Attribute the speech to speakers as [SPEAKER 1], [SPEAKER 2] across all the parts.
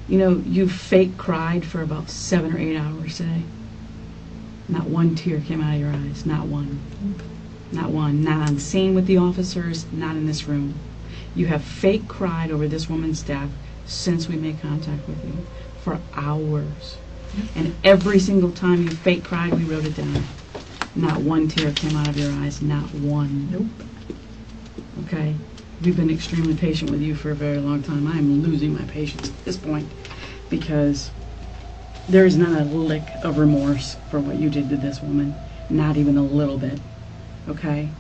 [SPEAKER 1] You know, you fake cried for about 7 or 8 hours today. Not one tear came out of your eyes. Not one. Not one. Not on the scene with the officers, not in this room. You have fake cried over this woman's death since we made contact with you for hours. And every single time you fake cried, we wrote it down. Not one tear came out of your eyes. Not one.
[SPEAKER 2] Nope.
[SPEAKER 1] Okay? We've been extremely patient with you for a very long time. I am losing my patience at this point because there is not a lick of remorse for what you did to this woman. Not even a little bit. Okay?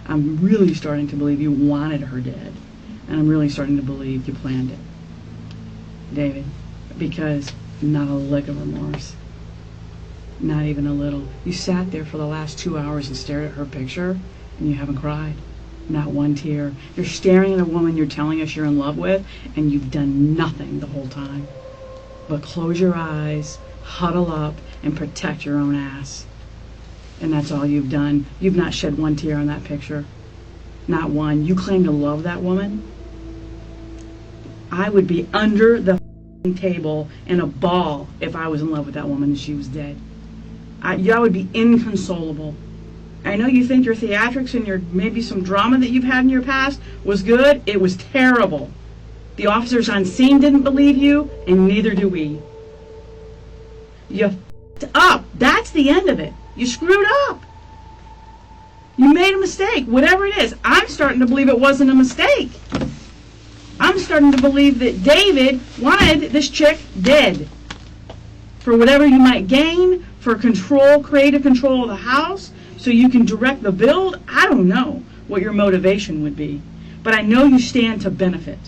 [SPEAKER 1] I'm really starting to believe you wanted her dead. And I'm really starting to believe you planned it, David, because not a lick of remorse. Not even a little. You sat there for the last 2 hours and stared at her picture, and you haven't cried. Not one tear. You're staring at a woman you're telling us you're in love with, and you've done nothing the whole time. But close your eyes, huddle up, and protect your own ass. And that's all you've done. You've not shed one tear on that picture. Not one. You claim to love that woman. I would be under the table in a ball if I was in love with that woman and she was dead. I would be inconsolable. I know you think your theatrics and your maybe some drama that you've had in your past was good. It was terrible. The officers on scene didn't believe you, and neither do we. You f***ed up. That's the end of it. You screwed up. You made a mistake, whatever it is. I'm starting to believe it wasn't a mistake. I'm starting to believe that David wanted this chick dead. For whatever you might gain, for control, creative control of the house, so you can direct the build. I don't know what your motivation would be, but I know you stand to benefit.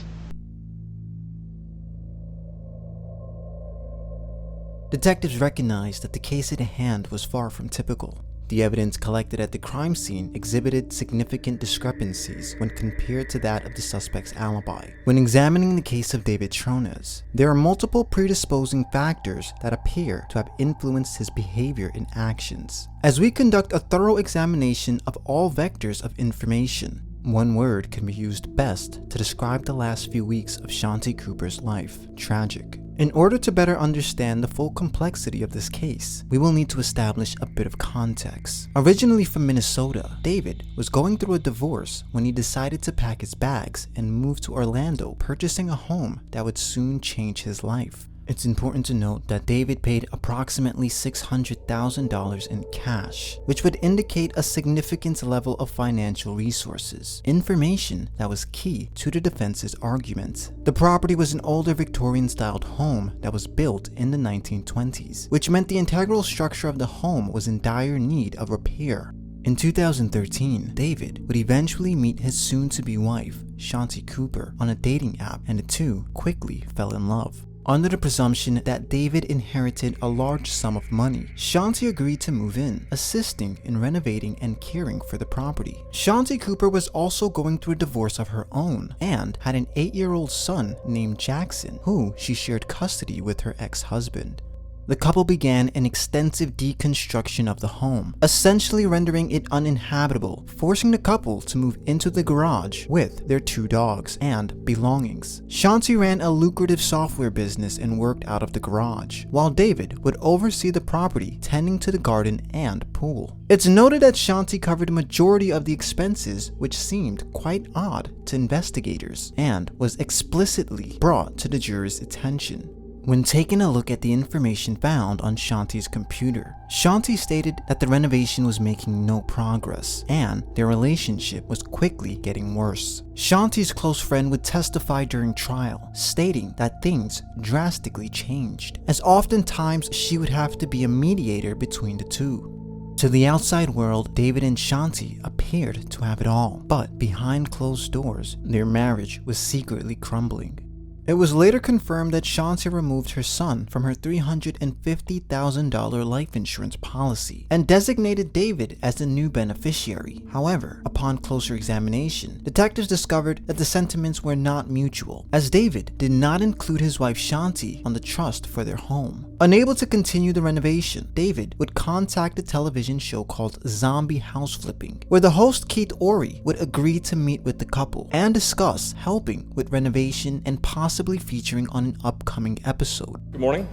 [SPEAKER 3] Detectives recognized that the case at hand was far from typical. The evidence collected at the crime scene exhibited significant discrepancies when compared to that of the suspect's alibi. When examining the case of David Tronnes, there are multiple predisposing factors that appear to have influenced his behavior and actions. As we conduct a thorough examination of all vectors of information, one word can be used best to describe the last few weeks of Shanti Cooper's life: tragic. In order to better understand the full complexity of this case, we will need to establish a bit of context. Originally from Minnesota, David was going through a divorce when he decided to pack his bags and move to Orlando, purchasing a home that would soon change his life. It's important to note that David paid approximately $600,000 in cash, which would indicate a significant level of financial resources, information that was key to the defense's argument. The property was an older Victorian-styled home that was built in the 1920s, which meant the integral structure of the home was in dire need of repair. In 2013, David would eventually meet his soon-to-be wife, Shanti Cooper, on a dating app, and the two quickly fell in love. Under the presumption that David inherited a large sum of money, Shanti agreed to move in, assisting in renovating and caring for the property. Shanti Cooper was also going through a divorce of her own and had an 8-year-old son named Jackson, who she shared custody with her ex-husband. The couple began an extensive deconstruction of the home, essentially rendering it uninhabitable, forcing the couple to move into the garage with their 2 dogs and belongings. Shanti ran a lucrative software business and worked out of the garage, while David would oversee the property, tending to the garden and pool. It's noted that Shanti covered a majority of the expenses, which seemed quite odd to investigators, and was explicitly brought to the jury's attention. When taking a look at the information found on Shanti's computer, Shanti stated that the renovation was making no progress and their relationship was quickly getting worse. Shanti's close friend would testify during trial, stating that things drastically changed, as oftentimes she would have to be a mediator between the two. To the outside world, David and Shanti appeared to have it all, but behind closed doors, their marriage was secretly crumbling. It was later confirmed that Shanti removed her son from her $350,000 life insurance policy and designated David as the new beneficiary. However, upon closer examination, detectives discovered that the sentiments were not mutual, as David did not include his wife Shanti on the trust for their home. Unable to continue the renovation, David would contact a television show called Zombie House Flipping, where the host Keith Ory would agree to meet with the couple and discuss helping with renovation and possibly featuring on an upcoming episode.
[SPEAKER 2] Good morning.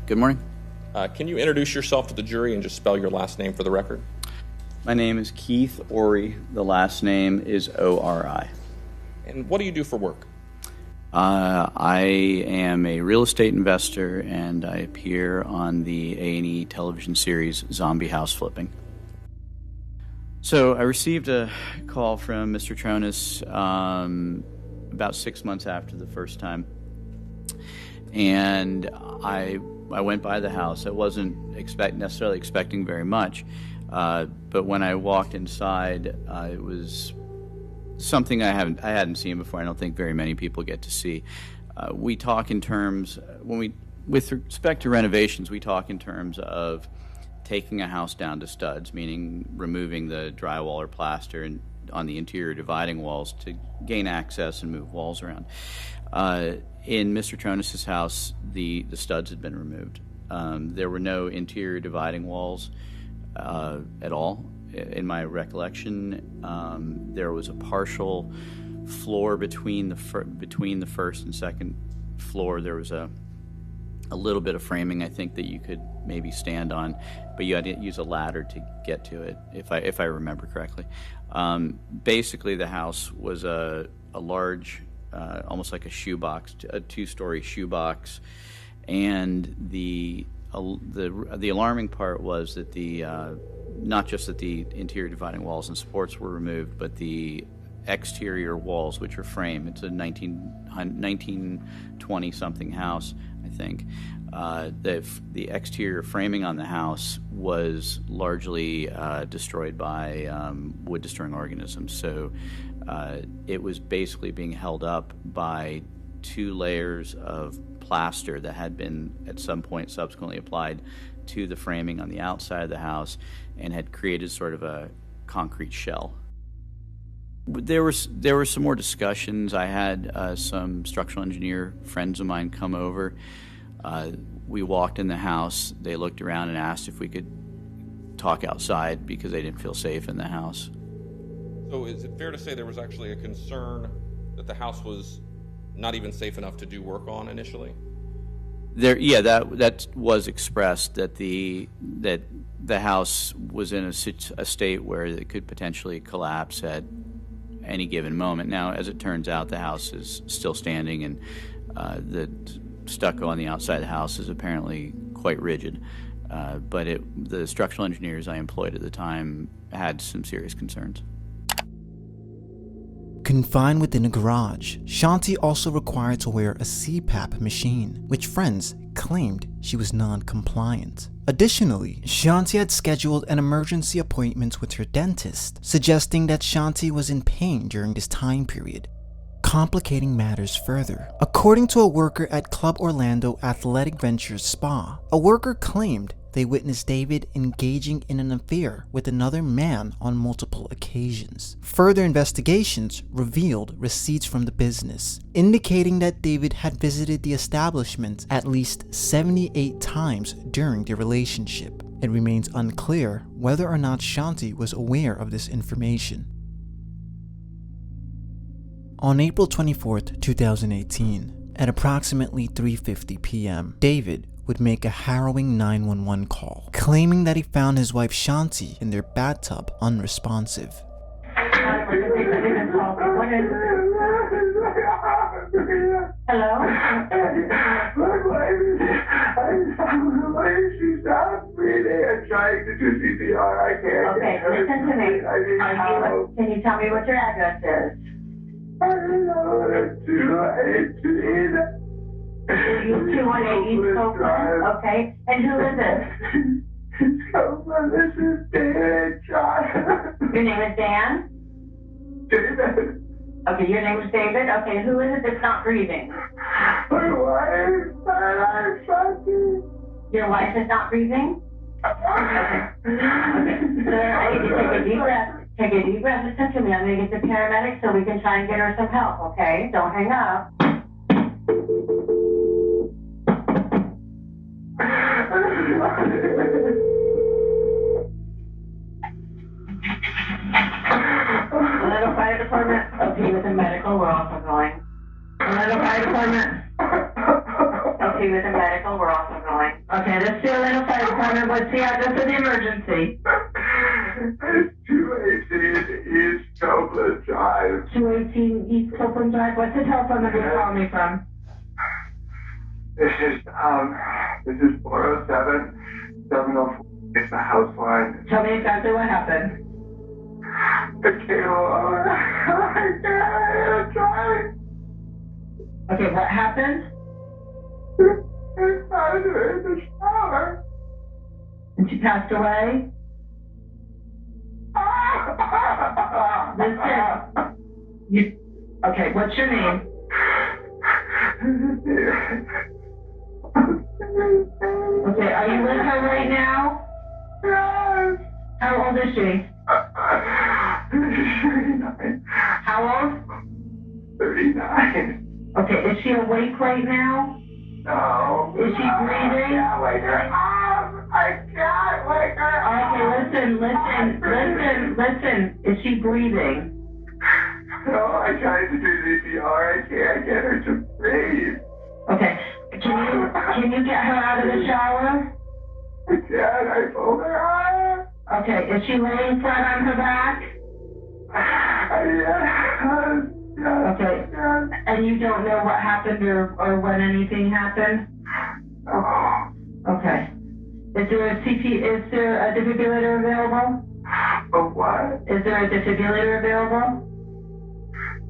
[SPEAKER 4] Good morning.
[SPEAKER 2] Can you introduce yourself to the jury and just spell your last name for the record?
[SPEAKER 4] My name is Keith Ory. The last name is O-R-I.
[SPEAKER 2] And what do you do for work?
[SPEAKER 4] I am a real estate investor, and I appear on the A&E television series Zombie House Flipping. So I received a call from Mr. Tronnes about 6 months after the first time, and I went by the house. I wasn't necessarily expecting very much, but when I walked inside, it was something I hadn't seen before. I don't think very many people get to see. We talk in terms, with respect to renovations, we talk in terms of taking a house down to studs, meaning removing the drywall or plaster and on the interior dividing walls to gain access and move walls around. In Mr. Tronnes' house, the studs had been removed. There were no interior dividing walls at all. In my recollection, there was a partial floor between the first and second floor. There was a little bit of framing, I think, that you could maybe stand on, but you had to use a ladder to get to it, if I remember correctly. Basically, the house was a large, almost like a shoebox, a two-story shoebox, and the alarming part was that not just that the interior dividing walls and supports were removed, but the exterior walls, which are framed. It's a 1920-something house, I think. The exterior framing on the house was largely destroyed by wood-destroying organisms. So it was basically being held up by 2 layers of plaster that had been at some point subsequently applied to the framing on the outside of the house and had created sort of a concrete shell. There were some more discussions. I had some structural engineer friends of mine come over. We walked in the house. They looked around and asked if we could talk outside because they didn't feel safe in the house.
[SPEAKER 2] So is it fair to say there was actually a concern that the house was not even safe enough to do work on initially? That was expressed, that the house was in a state where it could potentially collapse at any given moment. Now, as it turns out, the house is still standing, and the stucco on the outside of the house is apparently quite rigid. But the structural engineers I employed at the time had some serious concerns.
[SPEAKER 3] Confined within a garage, Shanti also required to wear a CPAP machine, which friends claimed she was non-compliant. Additionally, Shanti had scheduled an emergency appointment with her dentist, suggesting that Shanti was in pain during this time period, complicating matters further. According to a worker at Club Orlando Athletic Ventures Spa, a worker claimed they witnessed David engaging in an affair with another man on multiple occasions. Further investigations revealed receipts from the business, indicating that David had visited the establishment at least 78 times during their relationship. It remains unclear whether or not Shanti was aware of this information. On April 24th, 2018, at approximately 3:50 p.m., David would make a harrowing 911 call, claiming that he found his wife Shanti in their bathtub unresponsive.
[SPEAKER 5] Hello? She's not breathing. I'm trying to do CPR. I can't.
[SPEAKER 6] Okay, listen to me. Can you tell me what your address is?
[SPEAKER 5] I don't know. 218.
[SPEAKER 6] 218 East Copeland? Okay. And who is it?
[SPEAKER 5] Copeland, this is David Tronnes.
[SPEAKER 6] Your name is Dan?
[SPEAKER 5] David.
[SPEAKER 6] Okay, your name is David? Okay, who is it that's not breathing?
[SPEAKER 5] My wife. I'm fucking.
[SPEAKER 6] Your wife is not breathing? Okay. Sir, I need you to take a deep breath. Take a deep breath. Listen to me. I'm going to get the paramedics so we can try and get her some help, okay? Don't hang up. Orlando Fire Department. Okay, with the medical, we're also going. Orlando Fire Department. Okay, with the medical, we're also going. Okay, this is the Orlando Fire Department. What's the address of the emergency?
[SPEAKER 5] It's 218 East Copeland Drive.
[SPEAKER 6] 218 East Copeland Drive. What's the telephone number you're calling me from?
[SPEAKER 5] This is 407-704. It's the house line.
[SPEAKER 6] Tell me exactly what happened.
[SPEAKER 5] It came over. I'm trying.
[SPEAKER 6] Okay, what happened?
[SPEAKER 5] It's not in the shower.
[SPEAKER 6] And she passed away? Listen. Okay, what's your name? Okay, are you with her right now?
[SPEAKER 5] Yes.
[SPEAKER 6] How old is she?
[SPEAKER 5] 39.
[SPEAKER 6] How old?
[SPEAKER 5] 39.
[SPEAKER 6] Okay, is she awake right now?
[SPEAKER 5] No.
[SPEAKER 6] Is she breathing?
[SPEAKER 5] I can't wake her up. I can't wake her up.
[SPEAKER 6] Okay, listen. Is she breathing?
[SPEAKER 5] No, I tried to do CPR. I can't get her to breathe.
[SPEAKER 6] Okay, can you get her out of the shower?
[SPEAKER 5] I can't. I pulled her out.
[SPEAKER 6] Okay, is she laying flat on her back?
[SPEAKER 5] Yes.
[SPEAKER 6] Okay, and you don't know what happened or when anything happened?
[SPEAKER 5] Oh.
[SPEAKER 6] Okay. Is there a defibrillator available?
[SPEAKER 5] A what?
[SPEAKER 6] Is there a defibrillator available?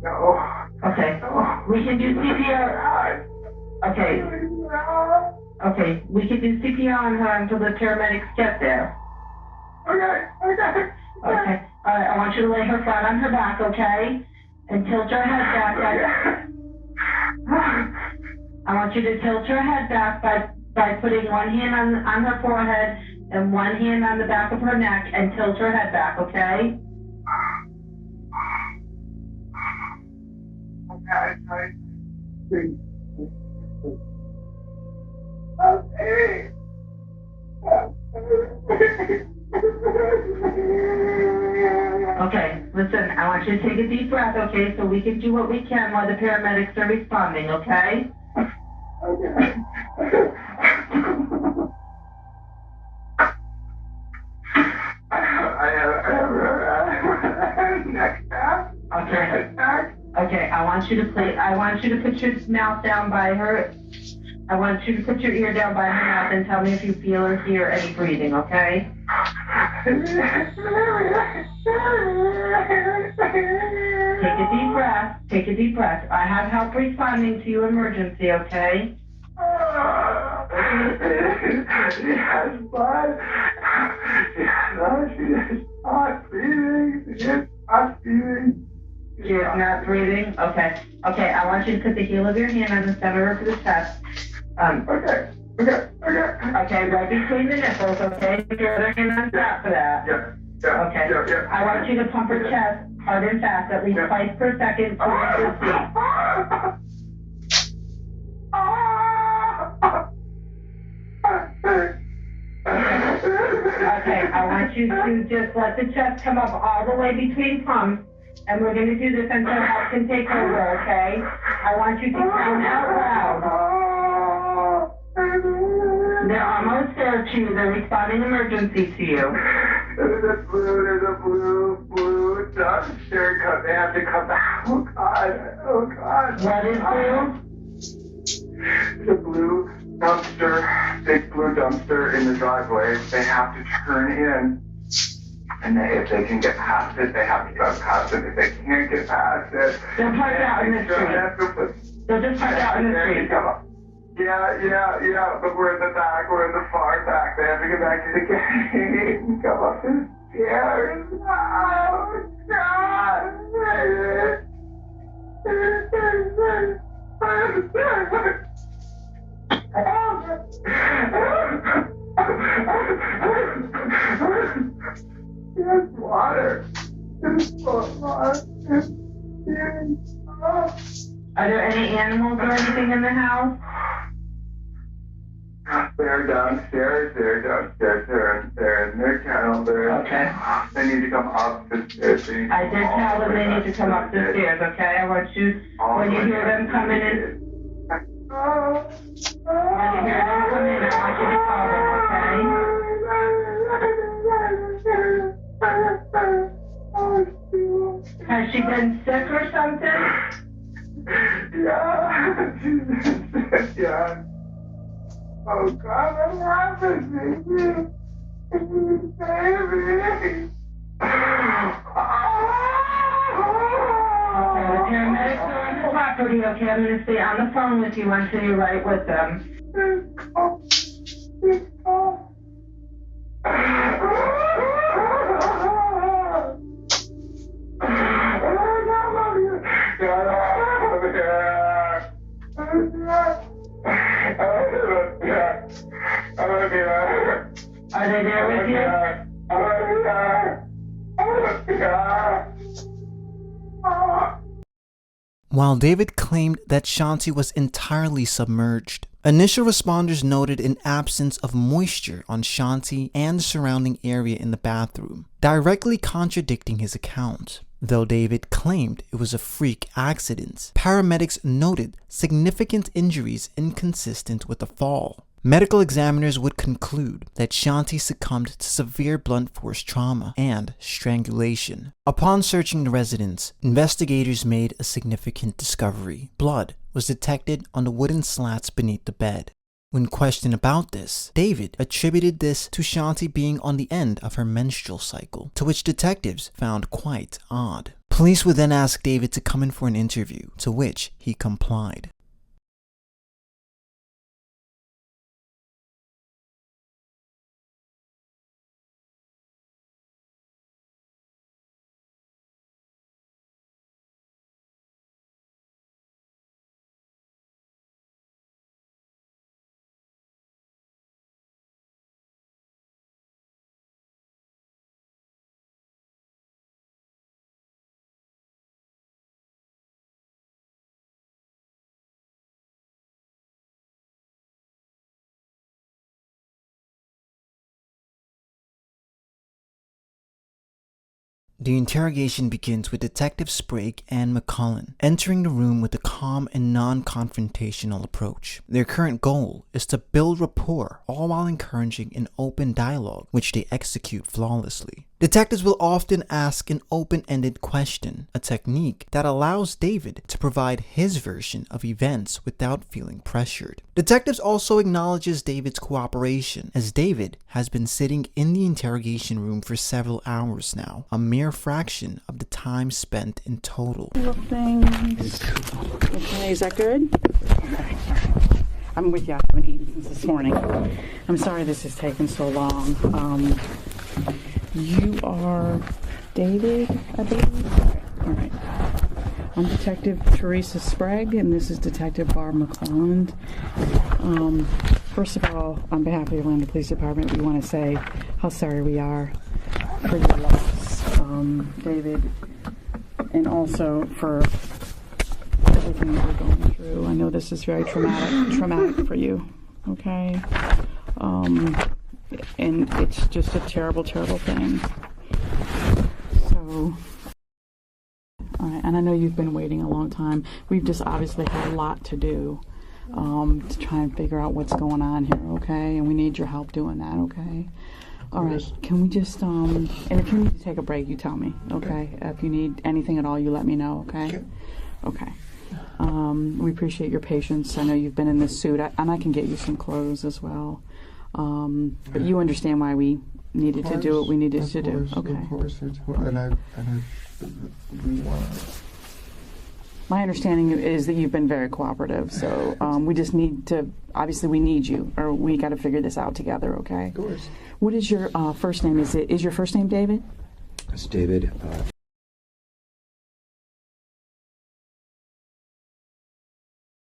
[SPEAKER 5] No.
[SPEAKER 6] Okay.
[SPEAKER 5] No.
[SPEAKER 6] We can do CPR. Okay. Okay. We can do CPR on her until the paramedics get there.
[SPEAKER 5] Okay.
[SPEAKER 6] Okay. All right. I want you to lay her flat on her back, okay? And tilt her head back. I want you to tilt her head back by putting one hand on her forehead and one hand on the back of her neck and tilt her head back, okay?
[SPEAKER 5] Okay.
[SPEAKER 6] Okay, listen, I want you to take a deep breath, okay, so we can do what we can while the paramedics are responding, okay?
[SPEAKER 5] Okay. I have neck tap.
[SPEAKER 6] Okay, I want you to put your mouth down by her. I want you to put your ear down by her mouth and tell me if you feel or hear any breathing, okay? Take a deep breath. I have help responding to your emergency, okay?
[SPEAKER 5] She has blood. She is not breathing.
[SPEAKER 6] She is not breathing? Okay. Okay, I want you to put the heel of your hand on the center of the chest.
[SPEAKER 5] Okay,
[SPEAKER 6] right between the nipples, okay? Put your other hand on top for that.
[SPEAKER 5] Yeah.
[SPEAKER 6] Okay.
[SPEAKER 5] Yeah.
[SPEAKER 6] I want you to pump her chest hard and fast, at least twice per second, to make her see. Okay, I want you to just let the chest come up all the way between pumps, and we're going to do this until help can take over, okay? I want you to count out loud. They're almost there to you. They're responding emergency to you.
[SPEAKER 5] There's a blue dumpster. They have to come back. Oh, God.
[SPEAKER 6] What is blue?
[SPEAKER 5] It's a blue dumpster, big blue dumpster in the driveway. They have to turn in. And if they can get past it, they have to drive past it. If they can't get past it,
[SPEAKER 6] they'll park out in the street. They'll just park out in the street.
[SPEAKER 5] Yeah, but we're in the back. We're in the far back. They have to get back to the gate and come up the stairs. Oh, God. There's water.
[SPEAKER 6] Are there any animals or anything in the house?
[SPEAKER 5] They're downstairs. They're in their kennel.
[SPEAKER 6] Okay.
[SPEAKER 5] They need to come up the stairs.
[SPEAKER 6] I did tell them they need to come up the stairs, okay? I want you, when you hear them coming in, when you hear them come in, I want you to call them, okay? Has she been sick or something?
[SPEAKER 5] Yeah. Yeah. Oh God, what happened to me? Baby.
[SPEAKER 6] Okay, the paramedics are on the property, okay? I'm gonna stay on the phone with you until you're right with them. Are they there with you?
[SPEAKER 3] While David claimed that Shanti was entirely submerged, initial responders noted an absence of moisture on Shanti and the surrounding area in the bathroom, directly contradicting his account. Though David claimed it was a freak accident, paramedics noted significant injuries inconsistent with the fall. Medical examiners would conclude that Shanti succumbed to severe blunt force trauma and strangulation. Upon searching the residence, investigators made a significant discovery. Blood was detected on the wooden slats beneath the bed. When questioned about this, David attributed this to Shanti being on the end of her menstrual cycle, to which detectives found quite odd. Police would then ask David to come in for an interview, to which he complied. The interrogation begins with Detective Sprague and McCullen entering the room with a calm and non-confrontational approach. Their current goal is to build rapport, all while encouraging an open dialogue, which they execute flawlessly. Detectives will often ask an open-ended question, a technique that allows David to provide his version of events without feeling pressured. Detectives also acknowledges David's cooperation, as David has been sitting in the interrogation room for several hours now, a mere fraction of the time spent in total.
[SPEAKER 1] Things. Okay, is that good? Okay. I'm with you. I haven't eaten since this morning. I'm sorry this has taken so long. You are David, I believe? All right. I'm Detective Teresa Sprague, and this is Detective Barb McClelland. First of all, on behalf of the Atlanta Police Department, we want to say how sorry we are for your loss, David, and also for everything that we're going through. I know this is very traumatic for you, okay? And it's just a terrible, terrible thing. So, all right, and I know you've been waiting a long time. We've just obviously had a lot to do to try and figure out what's going on here, okay? And we need your help doing that, okay? All right, can we just, and if you need to take a break, you tell me, okay? If you need anything at all, you let me know, okay? Okay. We appreciate your patience. I know you've been in this suit, and I can get you some clothes as well. But you understand why we needed to do what we needed to do. Okay.
[SPEAKER 7] Of course, we want.
[SPEAKER 1] My understanding is that you've been very cooperative, so we just need to, obviously we need you, or we got to figure this out together, okay?
[SPEAKER 7] Of course.
[SPEAKER 1] What is your first name? Is your first name David?
[SPEAKER 7] It's David.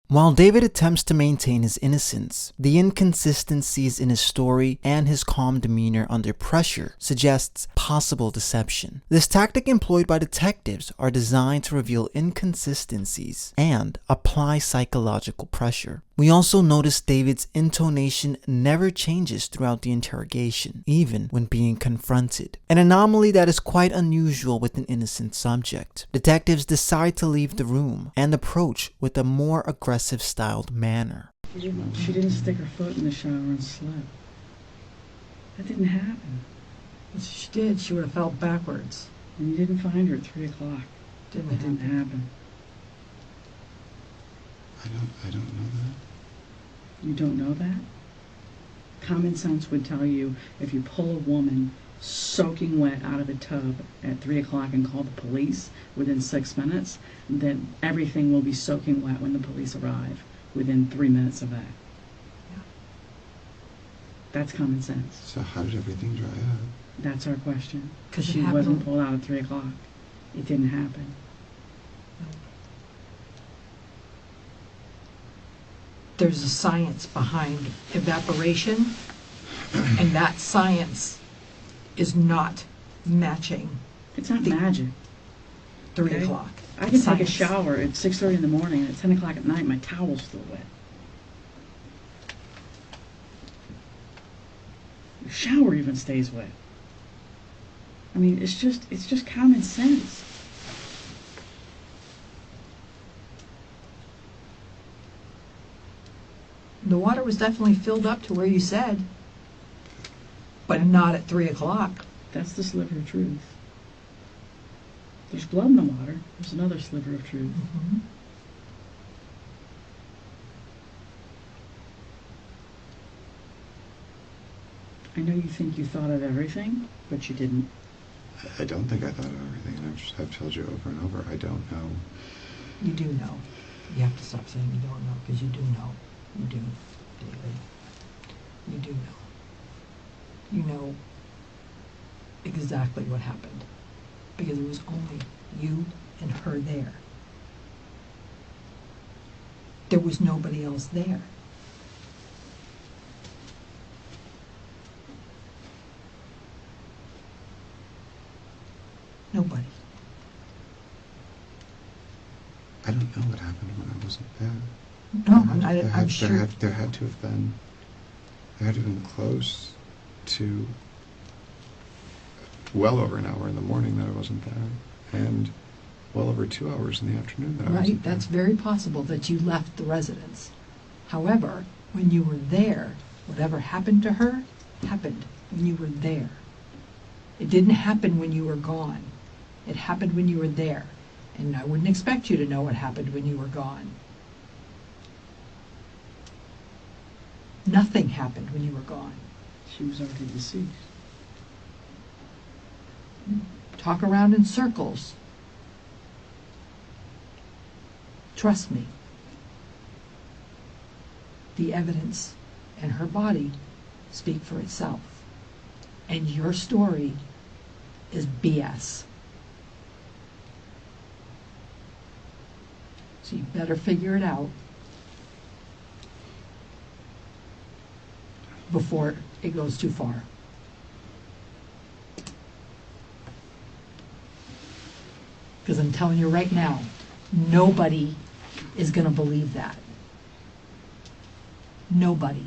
[SPEAKER 3] While David attempts to maintain his innocence, the inconsistencies in his story and his calm demeanor under pressure suggests possible deception. This tactic employed by detectives are designed to reveal inconsistencies and apply psychological pressure. We also notice David's intonation never changes throughout the interrogation, even when being confronted. An anomaly that is quite unusual with an innocent subject. Detectives decide to leave the room and approach with a more aggressive styled manner.
[SPEAKER 1] She didn't stick her foot in the shower and slept. That didn't happen.
[SPEAKER 7] If she did, she would have fell backwards.
[SPEAKER 1] And you didn't find her at 3 o'clock. That didn't happen.
[SPEAKER 8] I don't know that.
[SPEAKER 1] You don't know that? Common sense would tell you if you pull a woman soaking wet out of a tub at 3 o'clock and call the police within 6 minutes, then everything will be soaking wet when the police arrive within 3 minutes of that.
[SPEAKER 7] Yeah.
[SPEAKER 1] That's common sense.
[SPEAKER 8] So how did everything dry up?
[SPEAKER 1] That's our question.
[SPEAKER 7] 'Cause it
[SPEAKER 1] She
[SPEAKER 7] happened
[SPEAKER 1] wasn't
[SPEAKER 7] on-
[SPEAKER 1] pulled out at 3 o'clock. It didn't happen.
[SPEAKER 7] There's a science behind evaporation, and that science is not matching
[SPEAKER 1] It's not magic.
[SPEAKER 7] 3
[SPEAKER 1] Okay.
[SPEAKER 7] o'clock.
[SPEAKER 1] I can take a
[SPEAKER 7] Science.
[SPEAKER 1] shower at 6:30 in the morning, and at 10 o'clock at night, my towel's still wet. The shower even stays wet. I mean, it's just common sense.
[SPEAKER 7] The water was definitely filled up to where you said, but not at 3 o'clock.
[SPEAKER 1] That's the sliver of truth. There's blood in the water. There's another sliver of truth.
[SPEAKER 7] Mm-hmm.
[SPEAKER 1] I know you think you thought of everything, but you didn't.
[SPEAKER 8] I don't think I thought of everything, and I've told you over and over, I don't know.
[SPEAKER 7] You do know. You have to stop saying you don't know, because you do know. You do, David. You do know. You know exactly what happened, because it was only you and her there. There was nobody else there. Nobody.
[SPEAKER 8] I don't know what happened when I wasn't there.
[SPEAKER 7] No,
[SPEAKER 8] There
[SPEAKER 7] I'm sure.
[SPEAKER 8] had to have been close to well over an hour in the morning that I wasn't there, and well over 2 hours in the afternoon that I
[SPEAKER 7] Right,
[SPEAKER 8] wasn't
[SPEAKER 7] that's
[SPEAKER 8] there.
[SPEAKER 7] very possible that you left the residence. However, when you were there, whatever happened to her happened when you were there. It didn't happen when you were gone. It happened when you were there. And I wouldn't expect you to know what happened when you were gone. Nothing happened when you were gone.
[SPEAKER 1] She was already deceased.
[SPEAKER 7] Talk around in circles. Trust me. The evidence and her body speak for itself. And your story is BS. So you better figure it out before it goes too far. Because I'm telling you right now, nobody is going to believe that. Nobody.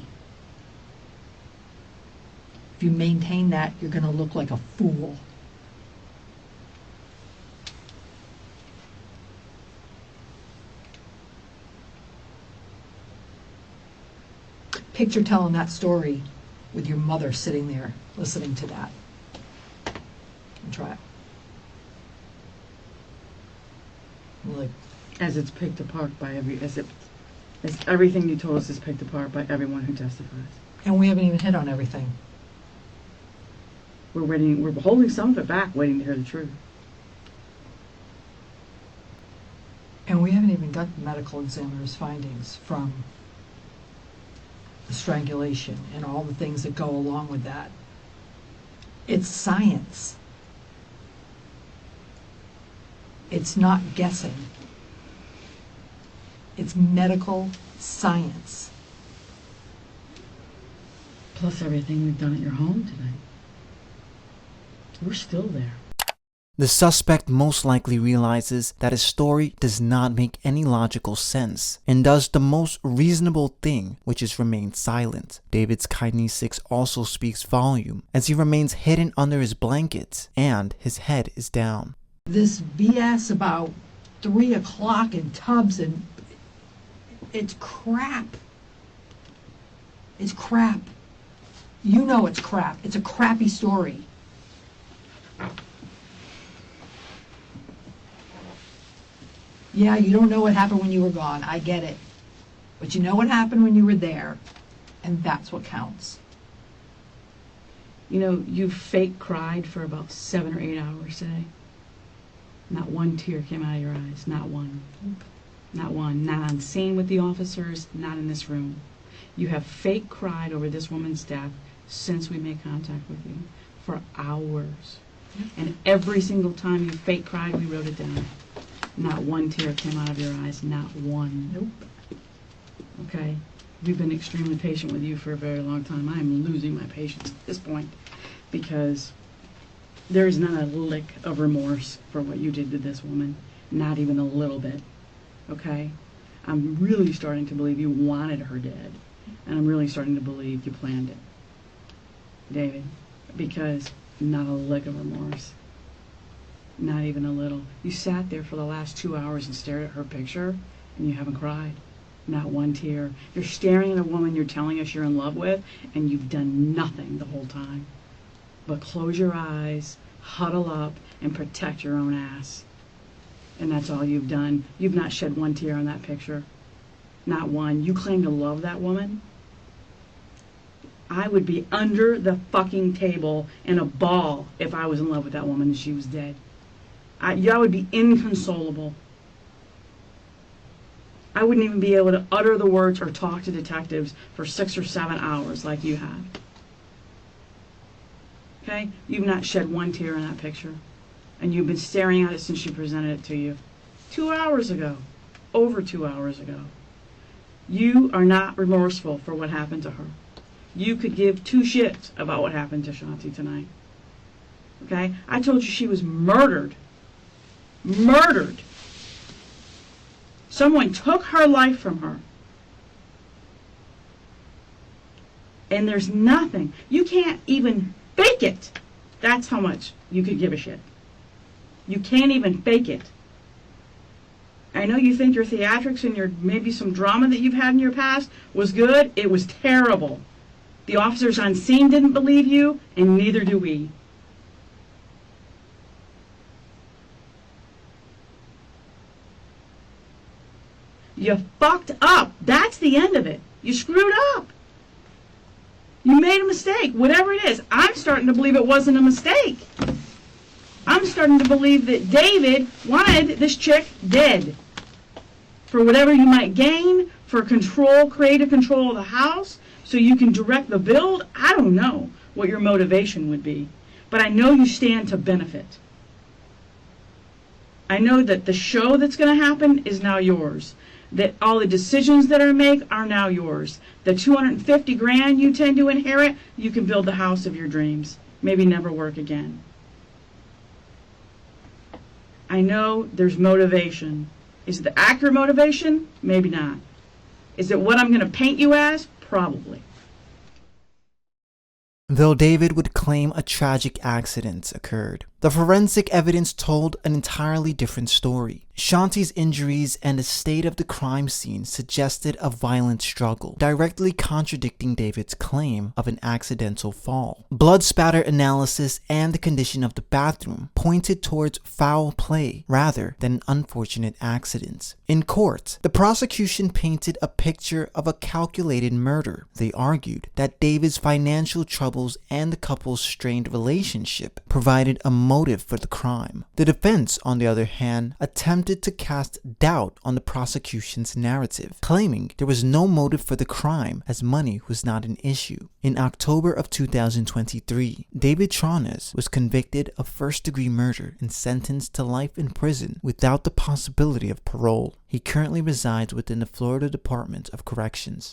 [SPEAKER 7] If you maintain that, you're going to look like a fool. Picture telling that story with your mother sitting there listening to that. And try it. You're like,
[SPEAKER 1] As it's picked apart by as everything you told us is picked apart by everyone who testifies.
[SPEAKER 7] and we haven't even hit on everything.
[SPEAKER 1] We're holding some of it back, waiting to hear the truth.
[SPEAKER 7] And we haven't even got the medical examiner's findings from the strangulation and all the things that go along with that. It's science. It's not guessing. It's medical science.
[SPEAKER 1] Plus everything we've done at your home tonight. We're still there.
[SPEAKER 3] The suspect most likely realizes that his story does not make any logical sense and does the most reasonable thing, which is remain silent. David's kinesics also speaks volume as he remains hidden under his blankets and his head is down.
[SPEAKER 7] This BS about 3 o'clock in tubs and it's crap. It's crap. You know it's crap. It's a crappy story. Yeah, you don't know what happened when you were gone. I get it. But you know what happened when you were there, and that's what counts.
[SPEAKER 1] You know, you fake cried for about 7 or 8 hours today. Not one tear came out of your eyes. Not one. Not one. Not on scene with the officers, not in this room. You have fake cried over this woman's death since we made contact with you for hours. And every single time you fake cried, we wrote it down. Not one tear came out of your eyes. Not one.
[SPEAKER 7] Nope.
[SPEAKER 1] Okay? We've been extremely patient with you for a very long time. I am losing my patience at this point because there is not a lick of remorse for what you did to this woman. Not even a little bit. Okay? I'm really starting to believe you wanted her dead. And I'm really starting to believe you planned it. David, because not a lick of remorse. Not even a little. You sat there for the last 2 hours and stared at her picture, and you haven't cried. Not one tear. You're staring at a woman you're telling us you're in love with, and you've done nothing the whole time. But close your eyes, huddle up, and protect your own ass. And that's all you've done. You've not shed one tear on that picture. Not one. You claim to love that woman? I would be under the fucking table in a ball if I was in love with that woman and she was dead. I would be inconsolable. I wouldn't even be able to utter the words or talk to detectives for 6 or 7 hours like you have. Okay? You've not shed one tear in that picture. And you've been staring at it since she presented it to you. 2 hours ago. Over 2 hours ago. You are not remorseful for what happened to her. You could give 2 shits about what happened to Shanti tonight. Okay? I told you she was murdered. Murdered. Someone took her life from her. And there's nothing. You can't even fake it. That's how much you could give a shit. You can't even fake it. I know you think your theatrics and your maybe some drama that you've had in your past was good. It was terrible. The officers on scene didn't believe you, and neither do we. You fucked up. That's the end of it. You screwed up. You made a mistake, whatever it is. I'm starting to believe it wasn't a mistake. I'm starting to believe that David wanted this chick dead. For whatever you might gain, for control, creative control of the house, so you can direct the build. I don't know what your motivation would be. But I know you stand to benefit. I know that the show that's going to happen is now yours. That all the decisions that are made are now yours. The $250,000 you tend to inherit, you can build the house of your dreams. Maybe never work again. I know there's motivation. Is it the accurate motivation? Maybe not. Is it what I'm going to paint you as? Probably.
[SPEAKER 3] Though David would claim a tragic accident occurred, the forensic evidence told an entirely different story. Shanti's injuries and the state of the crime scene suggested a violent struggle, directly contradicting David's claim of an accidental fall. Blood spatter analysis and the condition of the bathroom pointed towards foul play rather than an unfortunate accident. In court, the prosecution painted a picture of a calculated murder. They argued that David's financial troubles and the couple's strained relationship provided a motive for the crime. The defense, on the other hand, attempted to cast doubt on the prosecution's narrative, claiming there was no motive for the crime as money was not an issue. In October of 2023, David Tronnes was convicted of first-degree murder and sentenced to life in prison without the possibility of parole. He currently resides within the Florida Department of Corrections.